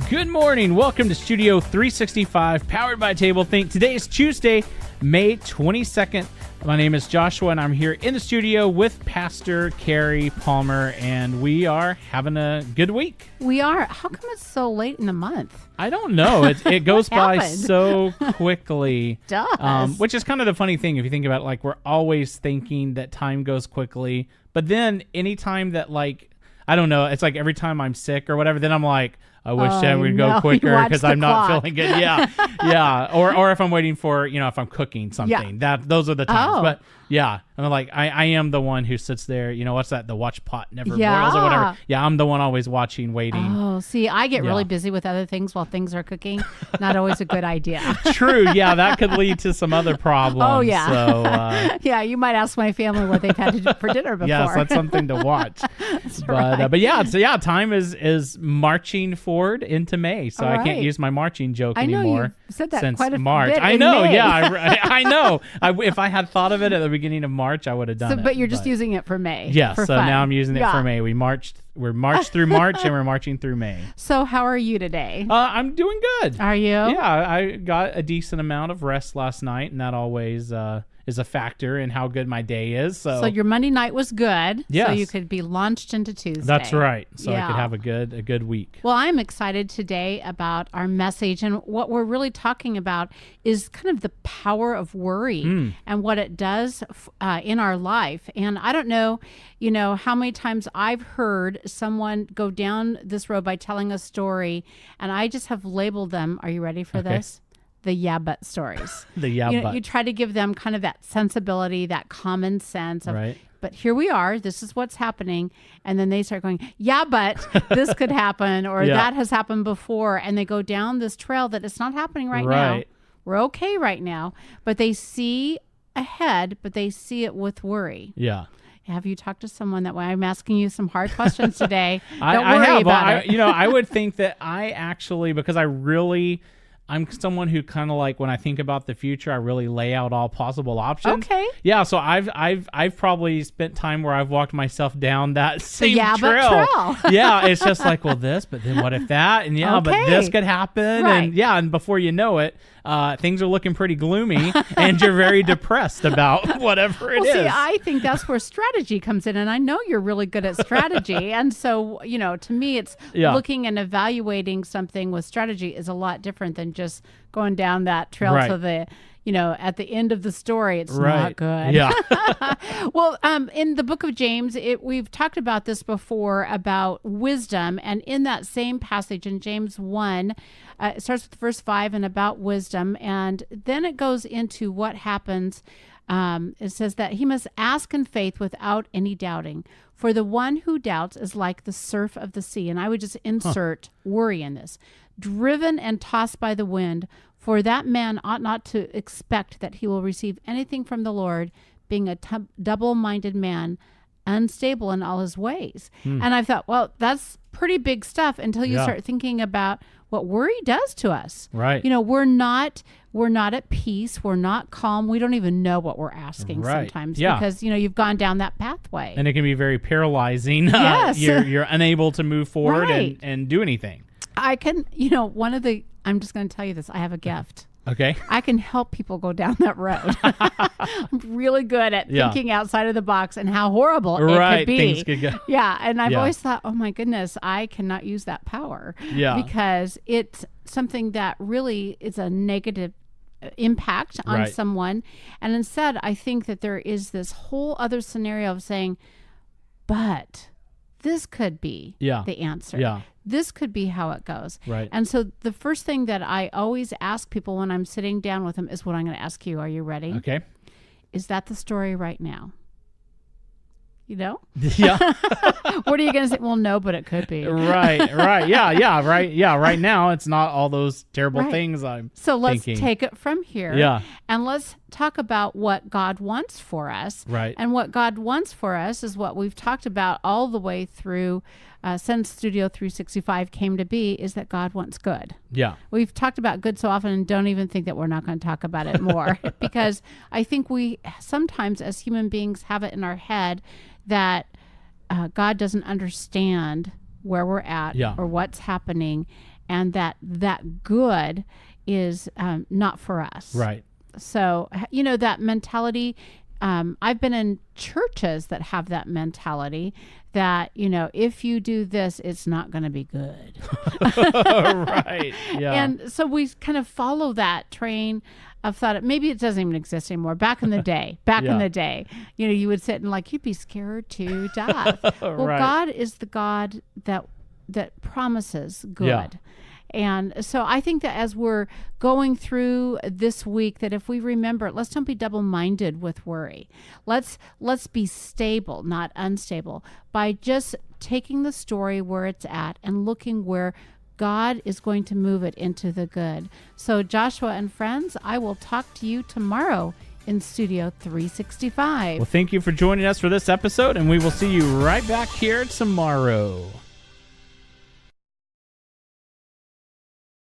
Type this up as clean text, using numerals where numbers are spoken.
Good morning. Welcome to Studio 365, powered by tablethink. Today is Tuesday, May 22nd. My name is Joshua, and I'm here in the studio with Pastor Kerrie Palmer, and we are having a good week. We are. How come it's so late in the month? I don't know. It goes by happened? so quickly. It does. Which is kind of the funny thing if you think about it, like we're always thinking that time goes quickly, but then anytime that I don't know, it's like every time I'm sick or whatever, then I'm like, I wish that would go quicker because I'm not feeling good. Yeah. Yeah. Or if I'm waiting for, if I'm cooking something, those are the times. But yeah, I'm like, I am the one who sits there, what's that? The watch pot never boils or whatever. Yeah. I'm the one always watching, waiting. Oh, see, I get really busy with other things while things are cooking. Not always a good idea. True. Yeah. That could lead to some other problems. Oh, yeah. So, yeah. You might ask my family what they've had to do for dinner before. Yes, that's something to watch. But yeah, so time is marching forward into May, so I can't use my marching joke anymore. You said that since quite a March. bit I know, in May. yeah, I know. If I had thought of it at the beginning of March, I would have done it. But you're just using it for May. Yeah, for so fun. now I'm using it for May. We're marched through March and we're marching through May. So how are you today? I'm doing good. Are you? Yeah, I got a decent amount of rest last night, and that always is a factor in how good my day is. So your Monday night was good. Yes. So you could be launched into Tuesday. That's right. So I could have a good week. Well, I'm excited today about our message, and what we're really talking about is kind of the power of worry and what it does in our life. And I don't know, how many times I've heard someone go down this road by telling a story, and I just have labeled them. Are you ready for this? The yeah but stories. The yeah but. You try to give them kind of that sensibility, that common sense of, right. But here we are, this is what's happening. And then they start going, yeah, but this could happen, or that has happened before. And they go down this trail that it's not happening right now. We're okay right now. But they see ahead, but they see it with worry. Yeah. Have you talked to someone that way? I'm asking you some hard questions today. Don't worry about it. I would think that I actually, because I'm someone who kind of when I think about the future, I really lay out all possible options. Okay. Yeah. So I've probably spent time where I've walked myself down that same trail. Yeah. It's just well, this, but then what if that? And but this could happen. Right. And before you know it, things are looking pretty gloomy and you're very depressed about whatever it is. See, I think that's where strategy comes in. And I know you're really good at strategy. And so, to me, it's looking and evaluating something with strategy is a lot different than just going down that trail to the, at the end of the story, it's not good. Yeah. Well, in the book of James, we've talked about this before about wisdom. And in that same passage in James 1, it starts with verse 5 and about wisdom. And then it goes into what happens. It says that he must ask in faith without any doubting. For the one who doubts is like the surf of the sea. And I would just insert worry in this. Driven and tossed by the wind, for that man ought not to expect that he will receive anything from the Lord, being a double-minded man, unstable in all his ways. And I thought, well, that's pretty big stuff until you start thinking about what worry does to us. Right. We're not at peace. We're not calm. We don't even know what we're asking sometimes because, you've gone down that pathway. And it can be very paralyzing. Yes. You're unable to move forward and do anything. I can, I'm just going to tell you this. I have a gift. Okay. I can help people go down that road. I'm really good at thinking outside of the box and how horrible it could be. Things could go. Yeah. And I've always thought, oh my goodness, I cannot use that power. Yeah. Because it's something that really is a negative impact on someone. And instead, I think that there is this whole other scenario of saying, but this could be the answer. Yeah. This could be how it goes. Right. And so the first thing that I always ask people when I'm sitting down with them is what I'm going to ask you. Are you ready? Okay. Is that the story right now? Yeah. What are you going to say? Well, no, but it could be. Right. Yeah. Right. Yeah. Right now, it's not all those terrible things I'm So let's thinking. take it from here. Yeah. And let's talk about what God wants for us. Right. And what God wants for us is what we've talked about all the way through since Studio 365 came to be, is that God wants good. Yeah. We've talked about good so often and don't even think that we're not going to talk about it more because I think we sometimes as human beings have it in our head that God doesn't understand where we're at or what's happening. and that good is not for us. Right. So, that mentality, I've been in churches that have that mentality that, if you do this, it's not going to be good. Right. Yeah. And so we kind of follow that train of thought. Maybe it doesn't even exist anymore. Back in the day, you would sit and you'd be scared to death. Well, Right. God is the God that promises good. Yeah. And so I think that as we're going through this week, that if we remember, let's don't be double-minded with worry. Let's be stable, not unstable, by just taking the story where it's at and looking where God is going to move it into the good. So Joshua and friends, I will talk to you tomorrow in Studio 365. Well, thank you for joining us for this episode, and we will see you right back here tomorrow.